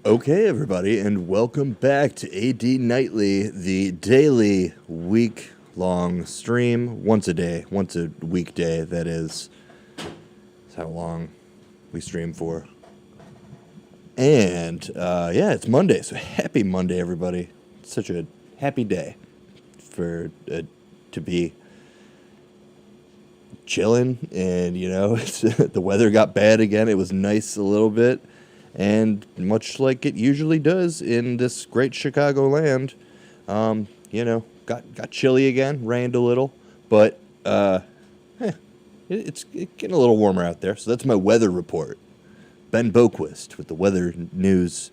Okay, everybody, and welcome back to AD Nightly, the daily, week-long stream. Once a weekday, that is. That's how long we stream for. And, yeah, it's Monday, so happy Monday, everybody. It's such a happy day for to be chilling, and, the weather got bad again. It was nice a little bit. And much like it usually does in this great Chicagoland, got chilly again, rained a little, but it's getting a little warmer out there. So that's my weather report. Ben Boquist with the weather news.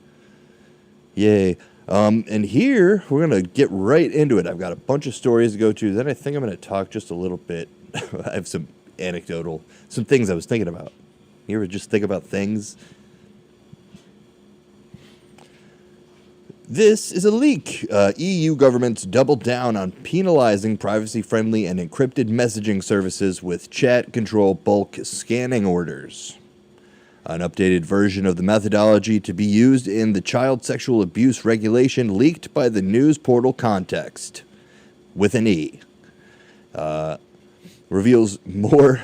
Yay. And here, we're going to get right into it. I've got a bunch of stories to go to. Then I think I'm going to talk just a little bit. I have some things I was thinking about. You ever just think about things? This is a leak. EU governments doubled down on penalizing privacy-friendly and encrypted messaging services with chat control bulk scanning orders. An updated version of the methodology to be used in the child sexual abuse regulation leaked by the news portal Context, with an E, reveals more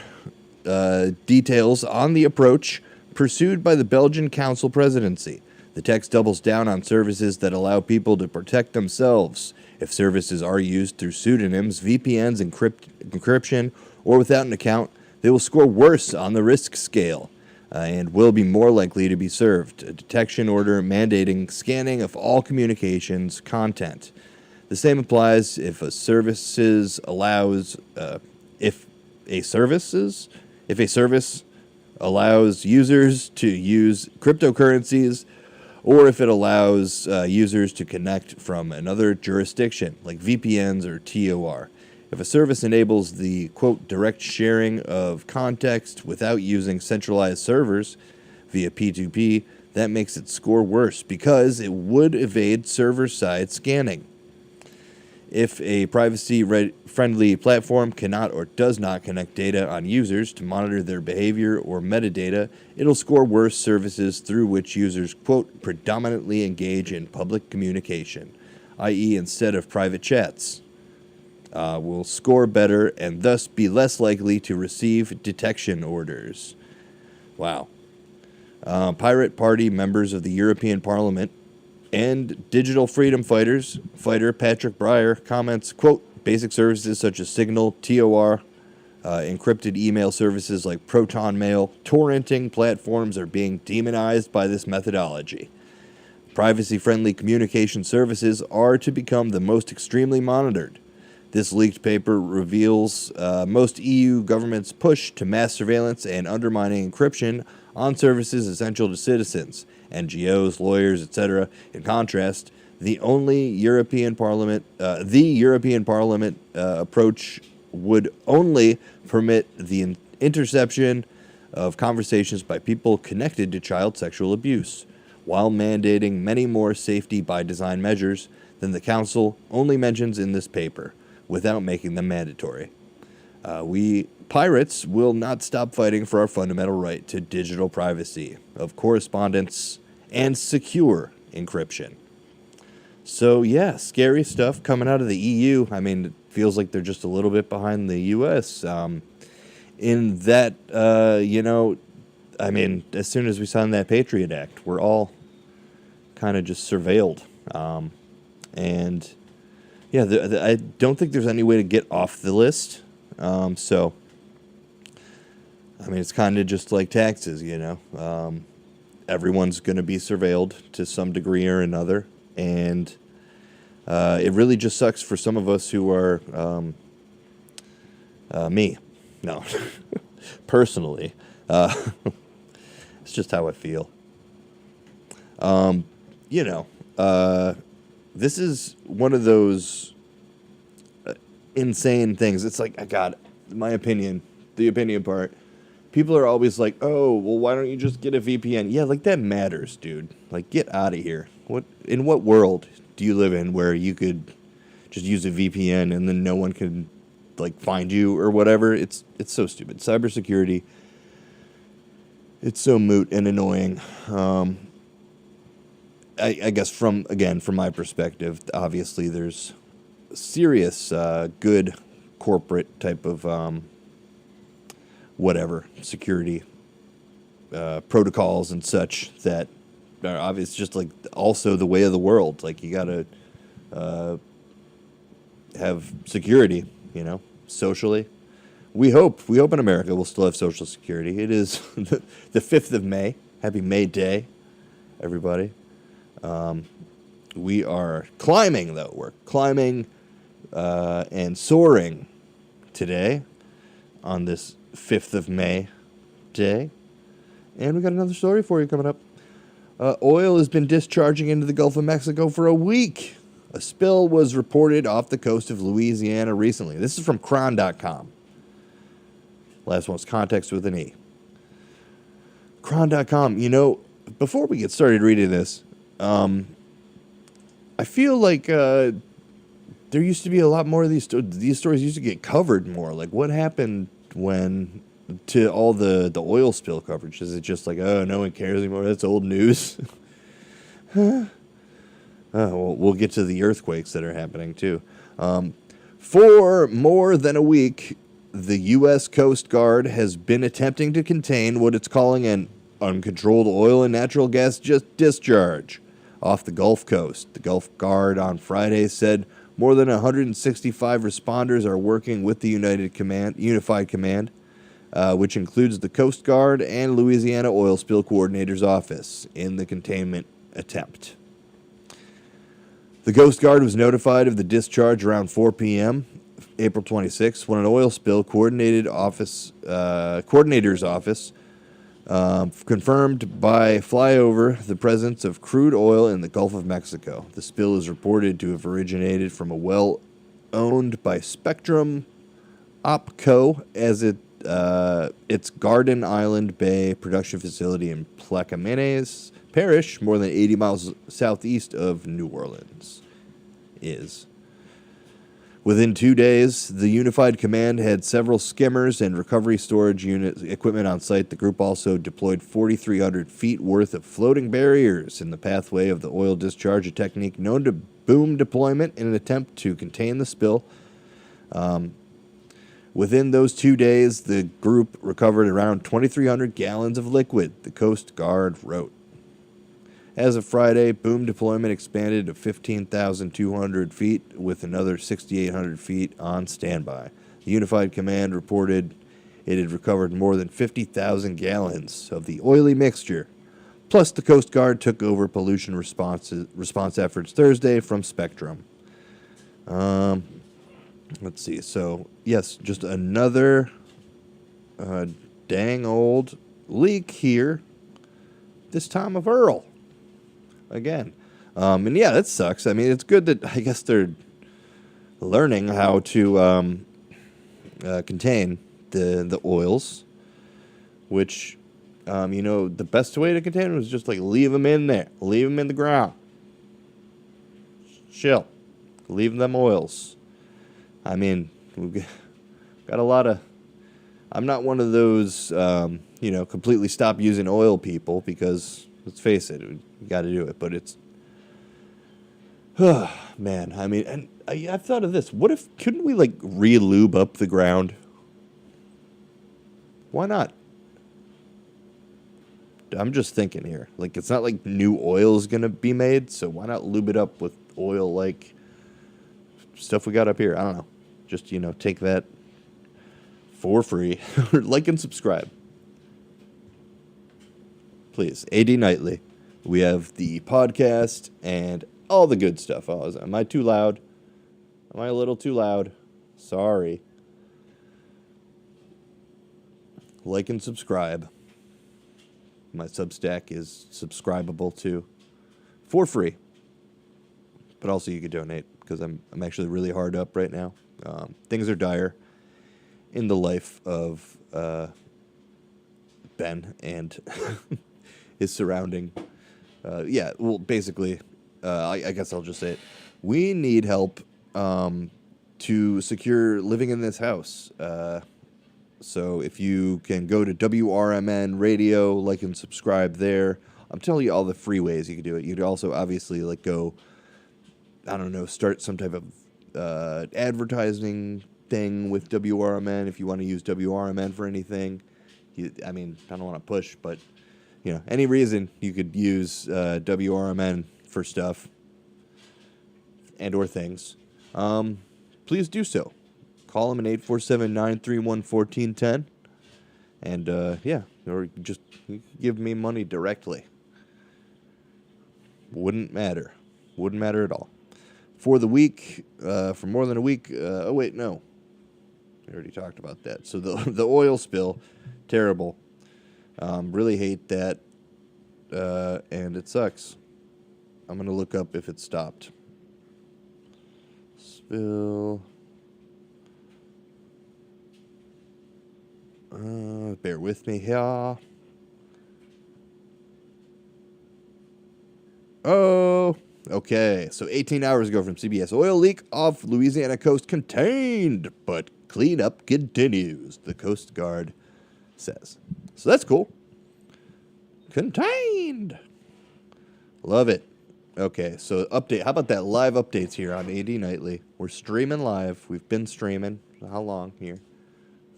details on the approach pursued by the Belgian Council presidency. The text doubles down on services that allow people to protect themselves. If services are used through pseudonyms, VPNs, encryption, or without an account, they will score worse on the risk scale and will be more likely to be served a detection order mandating scanning of all communications content. The same applies if a service allows users to use cryptocurrencies, or if it allows users to connect from another jurisdiction, like VPNs or TOR. If a service enables the, quote, direct sharing of context without using centralized servers via P2P, that makes it score worse because it would evade server-side scanning. If a privacy-friendly platform cannot or does not connect data on users to monitor their behavior or metadata, it'll score worse services through which users, quote, predominantly engage in public communication, i.e. instead of private chats, will score better and thus be less likely to receive detection orders. Wow. Pirate Party members of the European Parliament and digital freedom fighter Patrick Breyer comments, quote, basic services such as Signal, TOR, encrypted email services like Proton Mail, torrenting platforms are being demonized by this methodology. Privacy-friendly communication services are to become the most extremely monitored. This leaked paper reveals most EU governments' push to mass surveillance and undermining encryption on services essential to citizens, NGOs, lawyers, etc. In contrast, the European Parliament approach would only permit the interception of conversations by people connected to child sexual abuse, while mandating many more safety by design measures than the Council only mentions in this paper, without making them mandatory. We pirates will not stop fighting for our fundamental right to digital privacy of correspondence and secure encryption. So yeah, scary stuff coming out of the EU. I mean, it feels like they're just a little bit behind the US. In that, as soon as we signed that Patriot Act, we're all kind of just surveilled. And yeah, I don't think there's any way to get off the list. So, I mean, it's kind of just like taxes, everyone's going to be surveilled to some degree or another. And it really just sucks for some of us who are me. No, personally. It's just how I feel. This is one of those insane things. It's like, my opinion, the opinion part. People are always like, oh, well, why don't you just get a VPN? Yeah, like, that matters, dude. Like, get out of here. In what world do you live in where you could just use a VPN and then no one can, like, find you or whatever? It's so stupid. Cybersecurity, it's so moot and annoying. I guess from my perspective, obviously there's serious good corporate type of whatever security protocols and such that are obvious, just like also the way of the world. Like you gotta have security, socially. We hope in America we'll still have Social Security. It is the 5th of May. Happy May Day, everybody. We are climbing, though. We're climbing and soaring today on this 5th of May day. And we got another story for you coming up. Oil has been discharging into the Gulf of Mexico for a week. A spill was reported off the coast of Louisiana recently. This is from Chron.com. Last one's context with an E. Chron.com. Before we get started reading this, I feel like there used to be a lot more of these stories used to get covered more. Like, what happened to all the oil spill coverage? Is it just like, oh, no one cares anymore? That's old news. Well, we'll get to the earthquakes that are happening, too. For more than a week, the U.S. Coast Guard has been attempting to contain what it's calling an uncontrolled oil and natural gas discharge off the Gulf Coast. The Gulf Guard on Friday said more than 165 responders are working with the Unified Command, which includes the Coast Guard and Louisiana Oil Spill Coordinator's Office, in the containment attempt. The Coast Guard was notified of the discharge around 4 p.m. April 26th, when an oil spill coordinator's office confirmed by flyover the presence of crude oil in the Gulf of Mexico. The spill is reported to have originated from a well owned by Spectrum OpCo as its Garden Island Bay production facility in Plaquemines Parish, more than 80 miles southeast of New Orleans, is. Within 2 days, the Unified Command had several skimmers and recovery storage unit equipment on site. The group also deployed 4,300 feet worth of floating barriers in the pathway of the oil discharge, a technique known to boom deployment in an attempt to contain the spill. Within those 2 days, the group recovered around 2,300 gallons of liquid, the Coast Guard wrote. As of Friday, boom deployment expanded to 15,200 feet with another 6,800 feet on standby. The Unified Command reported it had recovered more than 50,000 gallons of the oily mixture. Plus, the Coast Guard took over pollution response efforts Thursday from Spectrum. Let's see. So, yes, just another dang old leak here, this time of Earl. Again. And yeah, that sucks. I mean, it's good that I guess they're learning how to contain the oils, which, the best way to contain them is just like leave them in there. Leave them in the ground. Chill. Leave them oils. I mean, we've got a lot of... I'm not one of those, completely stop using oil people because, let's face it, you got to do it. But it's... man, I mean, and I've thought of this. Couldn't we, re-lube up the ground? Why not? I'm just thinking here. It's not like new oil is going to be made, so why not lube it up with oil like stuff we got up here? I don't know. Just, take that for free. Like and subscribe. Please. AD Nightly. We have the podcast and all the good stuff. Oh, am I too loud? Am I a little too loud? Sorry. Like and subscribe. My Substack is subscribable too. For free. But also you could donate because I'm actually really hard up right now. Things are dire in the life of Ben and his surrounding. Basically, I guess I'll just say it. We need help to secure living in this house. So if you can go to WRMN Radio, like and subscribe there. I'm telling you all the free ways you could do it. You could also obviously like go, I don't know, start some type of advertising thing with WRMN if you want to use WRMN for anything. I mean, I don't want to push, but any reason you could use WRMN for stuff and or things, please do so. Call them at 847-931-1410. And, or just give me money directly. Wouldn't matter. Wouldn't matter at all. For the week, for more than a week, oh, wait, no. We already talked about that. So the oil spill, terrible. Really hate that, and it sucks. I'm going to look up if it stopped. Spill. Bear with me here. Oh, okay. So 18 hours ago from CBS, oil leak off Louisiana coast contained, but cleanup continues, the Coast Guard says. So that's cool. Contained. Love it. Okay, so update. How about that live updates here on AD Nightly? We're streaming live. We've been streaming. How long here?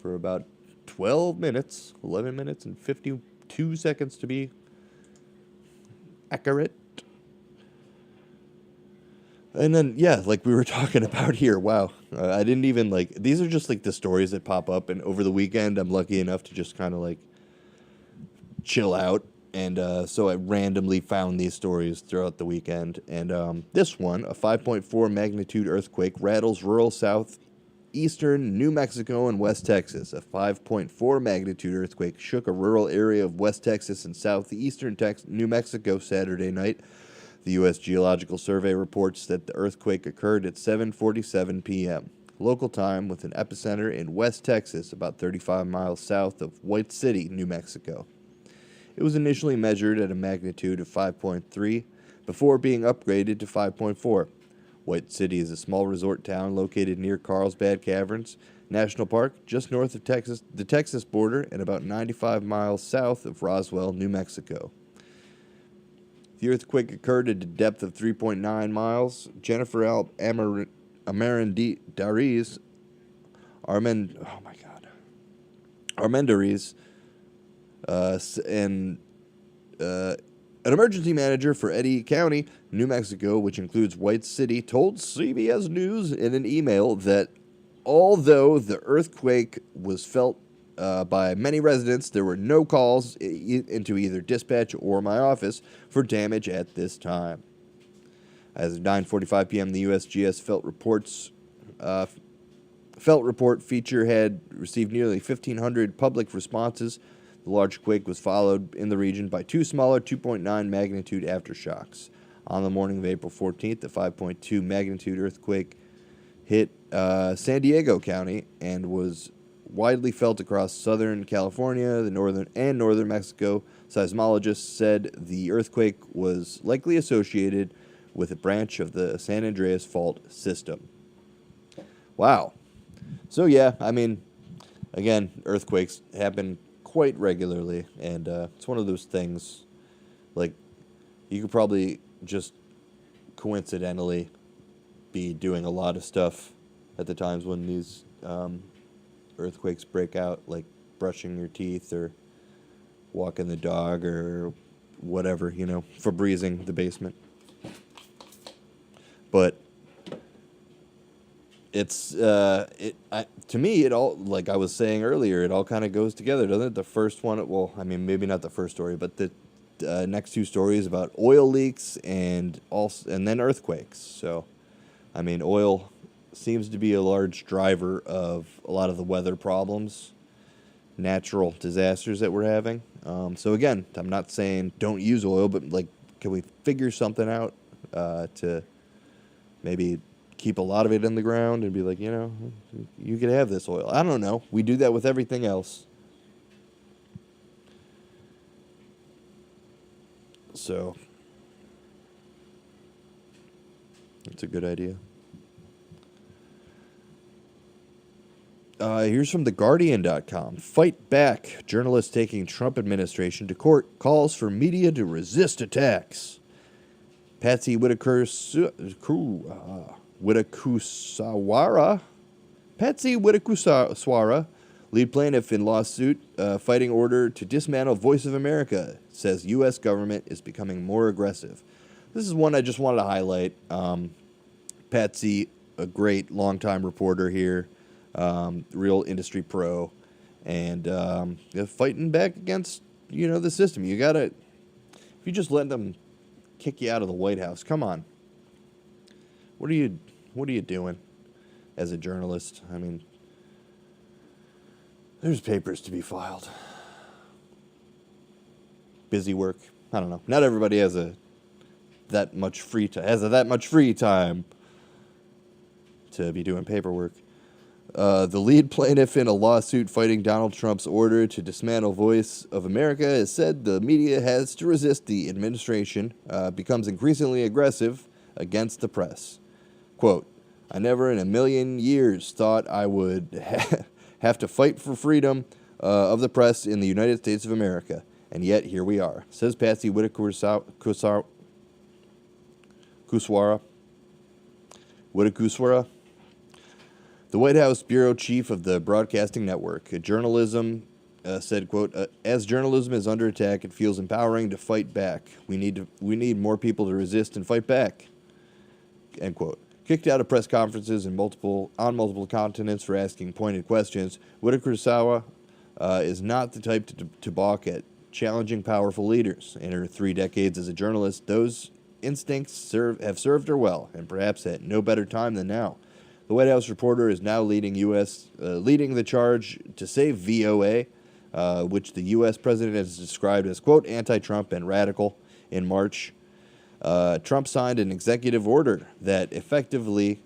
For about 12 minutes, 11 minutes and 52 seconds to be accurate. And then, like we were talking about here, wow. I didn't even, these are just, the stories that pop up. And over the weekend, I'm lucky enough to just kind of, chill out. And so I randomly found these stories throughout the weekend. And this one, a 5.4 magnitude earthquake rattles rural southeastern New Mexico and West Texas. A 5.4 magnitude earthquake shook a rural area of West Texas and southeastern New Mexico Saturday night. The U.S. Geological Survey reports that the earthquake occurred at 7:47 p.m. local time, with an epicenter in West Texas, about 35 miles south of White City, New Mexico. It was initially measured at a magnitude of 5.3 before being upgraded to 5.4. White City is a small resort town located near Carlsbad Caverns National Park, just north of the Texas border, and about 95 miles south of Roswell, New Mexico. The earthquake occurred at a depth of 3.9 miles. Jennifer Armendariz, and an emergency manager for Eddy County, New Mexico, which includes White City, told CBS News in an email that although the earthquake was felt by many residents, there were no calls into either dispatch or my office for damage at this time. As of 9:45 p.m., the USGS felt report feature had received nearly 1,500 public responses. The large quake was followed in the region by two smaller 2.9 magnitude aftershocks. On the morning of April 14th, the 5.2 magnitude earthquake hit San Diego County and was widely felt across southern California, the northern Mexico. Seismologists said the earthquake was likely associated with a branch of the San Andreas Fault system. Wow. So again, earthquakes happen quite regularly, and it's one of those things, you could probably just coincidentally be doing a lot of stuff at the times when these earthquakes break out, like brushing your teeth or walking the dog or whatever, Febrezing the basement. But it's to me, it all, like I was saying earlier, it all kind of goes together, doesn't it? The first one, maybe not the first story, but the next two stories about oil leaks and then earthquakes. So, oil seems to be a large driver of a lot of the weather problems, natural disasters that we're having. So again, I'm not saying don't use oil, but can we figure something out to maybe keep a lot of it in the ground and be like, you could have this oil. I don't know. We do that with everything else. So it's a good idea. Here's from TheGuardian.com. Fight back. Journalists taking Trump administration to court calls for media to resist attacks. Patsy Widakuswara. Patsy Widakuswara, lead plaintiff in lawsuit fighting order to dismantle Voice of America, says U.S. government is becoming more aggressive. This is one I just wanted to highlight. Patsy, a great longtime reporter here, real industry pro, and fighting back against the system. You gotta, if you just let them kick you out of the White House, come on. What are you doing as a journalist? I mean, there's papers to be filed. Busy work. I don't know. Not everybody has that much free time to be doing paperwork. The lead plaintiff in a lawsuit fighting Donald Trump's order to dismantle Voice of America has said the media has to resist the administration becomes increasingly aggressive against the press. Quote, I never in a million years thought I would have to fight for freedom of the press in the United States of America, and yet here we are, says Patsy Widakuswara. The White House bureau chief of the broadcasting network, journalism, said, quote, as journalism is under attack, it feels empowering to fight back. We need more people to resist and fight back, end quote. Kicked out of press conferences on multiple continents for asking pointed questions, Widakuswara is not the type to balk at challenging powerful leaders. In her 3 decades as a journalist, those instincts have served her well, and perhaps at no better time than now. The White House reporter is now leading the charge to save VOA, which the U.S. president has described as, quote, anti-Trump and radical. In March, Trump signed an executive order that effectively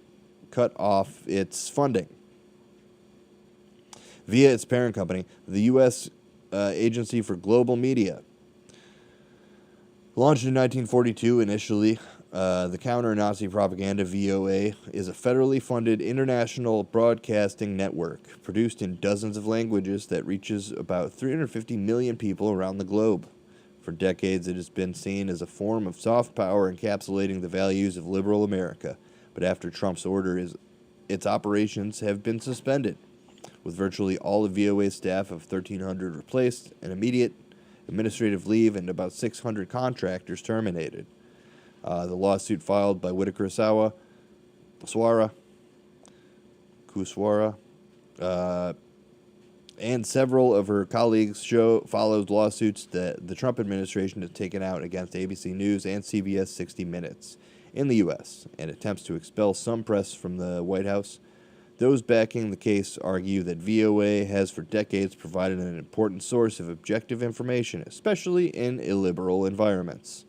cut off its funding via its parent company, the U.S. Agency for Global Media. Launched in 1942 initially, the counter-Nazi propaganda VOA is a federally funded international broadcasting network produced in dozens of languages that reaches about 350 million people around the globe. For decades, it has been seen as a form of soft power encapsulating the values of liberal America. But after Trump's order, its operations have been suspended, with virtually all of VOA's staff of 1,300 replaced, an immediate administrative leave, and about 600 contractors terminated. The lawsuit filed by Widakuswara, and several of her colleagues followed lawsuits that the Trump administration has taken out against ABC News and CBS 60 Minutes in the U.S. and attempts to expel some press from the White House. Those backing the case argue that VOA has for decades provided an important source of objective information, especially in illiberal environments.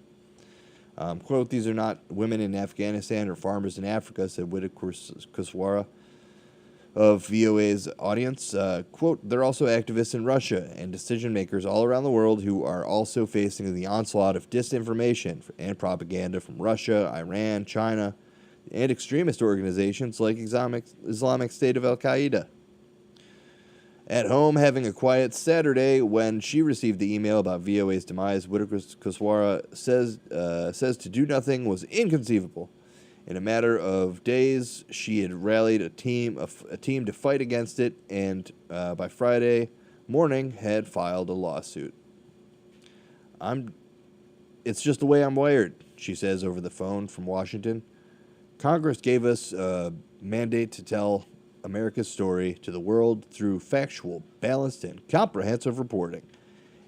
Quote, these are not women in Afghanistan or farmers in Africa, said Widakuswara of VOA's audience. Quote, they're also activists in Russia and decision-makers all around the world who are also facing the onslaught of disinformation and propaganda from Russia, Iran, China, and extremist organizations like Islamic State of Al-Qaeda. At home, having a quiet Saturday when she received the email about VOA's demise, Widakuswara says to do nothing was inconceivable. In a matter of days, she had rallied a team to fight against it, and by Friday morning had filed a lawsuit. It's just the way I'm wired, she says over the phone from Washington. Congress gave us a mandate to tell America's story to the world through factual, balanced, and comprehensive reporting.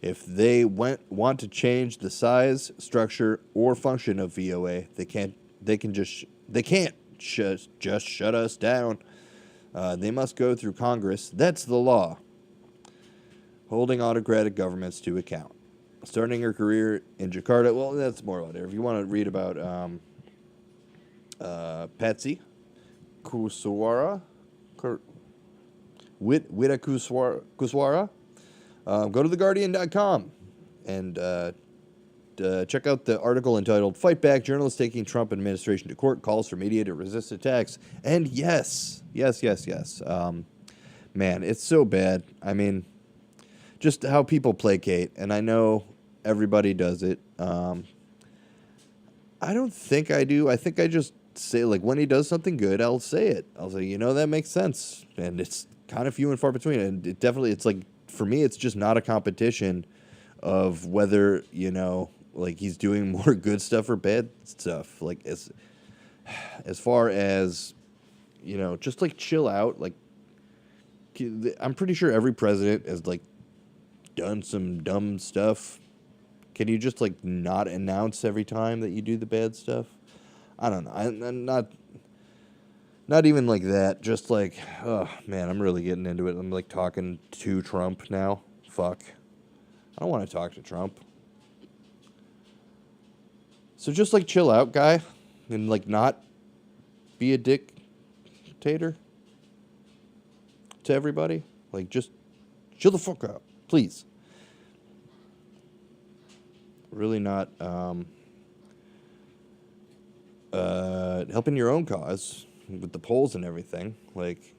If they want to change the size, structure, or function of VOA, they can't just shut us down. They must go through Congress. That's the law. Holding autocratic governments to account. Starting her career in Jakarta. Well, that's more later. If you want to read about Patsy Widakuswara, go to theguardian.com and check out the article entitled Fight Back, Journalists Taking Trump Administration to Court, Calls for Media to Resist Attacks. And yes. Man, it's so bad. I mean, just how people placate, and I know everybody does it. I don't think I do. I think I just say, like, when he does something good, I'll say it. I'll say, that makes sense. And it's kind of few and far between. And it definitely, it's like, for me, it's just not a competition of whether, like, he's doing more good stuff or bad stuff. Like, as far as, just like chill out. Like, I'm pretty sure every president has, like, done some dumb stuff. Can you just, like, not announce every time that you do the bad stuff? I don't know. I'm not even like that. Just like, oh man, I'm really getting into it. I'm like talking to Trump now. Fuck. I don't want to talk to Trump. So just like chill out, guy, and like not be a dictator to everybody. Like just chill the fuck out, please. Really not helping your own cause with the polls and everything. Like,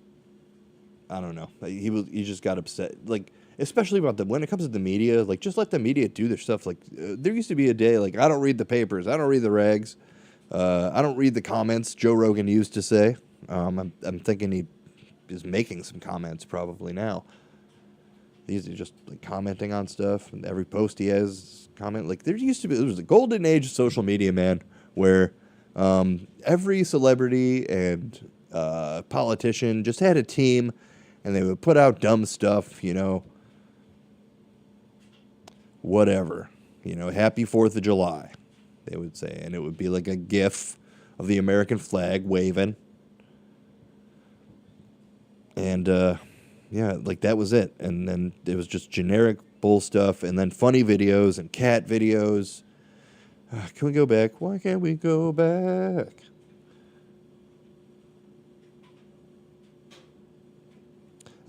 I don't know. He just got upset. Like, especially about when it comes to the media. Like, just let the media do their stuff. Like, there used to be a day like I don't read the papers, I don't read the rags, I don't read the comments. Joe Rogan used to say. I'm thinking he is making some comments probably now. He's just like commenting on stuff, and every post he has comment. Like there was a golden age of social media, man, where every celebrity and politician just had a team, and they would put out dumb stuff, whatever, Happy 4th of July, they would say, and it would be like a GIF of the American flag waving, and yeah, like that was it. And then it was just generic bull stuff, and then funny videos and cat videos. Can we go back? Why can't we go back?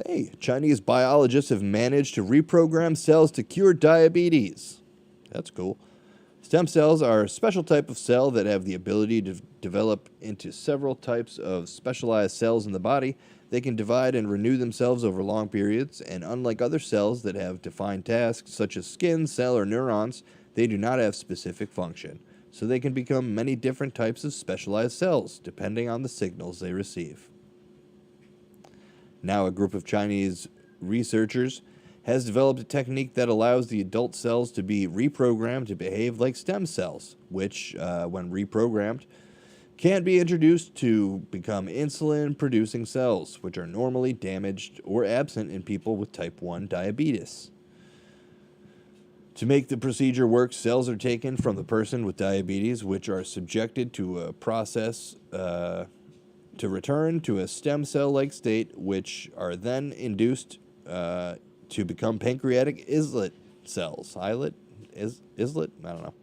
Hey, Chinese biologists have managed to reprogram cells to cure diabetes. That's cool. Stem cells are a special type of cell that have the ability to develop into several types of specialized cells in the body. They can divide and renew themselves over long periods, and unlike other cells that have defined tasks, such as skin, cell, or neurons, they do not have specific function. So they can become many different types of specialized cells, depending on the signals they receive. Now, a group of Chinese researchers has developed a technique that allows the adult cells to be reprogrammed to behave like stem cells, which, when reprogrammed, can be introduced to become insulin-producing cells, which are normally damaged or absent in people with type 1 diabetes. To make the procedure work, cells are taken from the person with diabetes, which are subjected to a process to return to a stem cell-like state, which are then induced to become pancreatic islet cells. Islet? Islet? I don't know.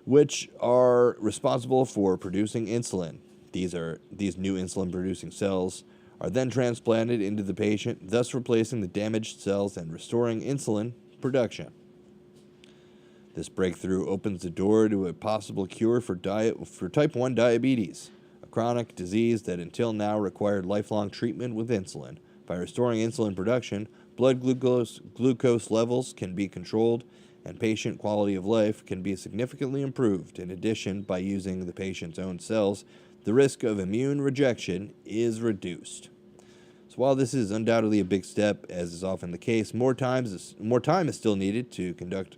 Which are responsible for producing insulin. These new insulin-producing cells are then transplanted into the patient, thus replacing the damaged cells and restoring insulin production. This breakthrough opens the door to a possible cure for type 1 diabetes, a chronic disease that until now required lifelong treatment with insulin. By restoring insulin production, blood glucose levels can be controlled, and patient quality of life can be significantly improved. In addition, by using the patient's own cells, the risk of immune rejection is reduced. So while this is undoubtedly a big step, as is often the case, more time is still needed to conduct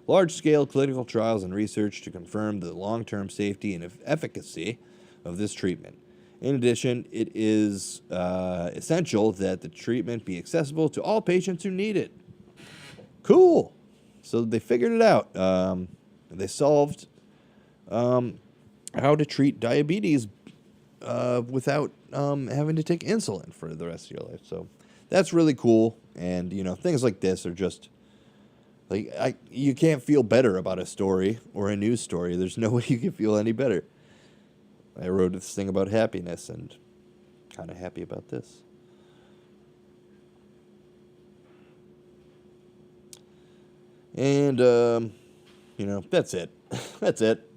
large-scale clinical trials and research to confirm the long-term safety and efficacy of this treatment. In addition, it is essential that the treatment be accessible to all patients who need it. Cool. So they figured it out. They solved how to treat diabetes without having to take insulin for the rest of your life. So that's really cool. And, things like this are just, like, you can't feel better about a story or a news story. There's no way you can feel any better. I wrote this thing about happiness, and kind of happy about this. And, that's it. That's it.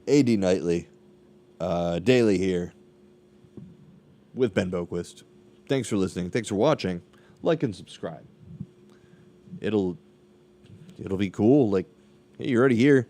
AD Nightly. Daily here. with Ben Boquist. Thanks for listening. Thanks for watching. Like and subscribe. It'll be cool. Like, hey, you're already here.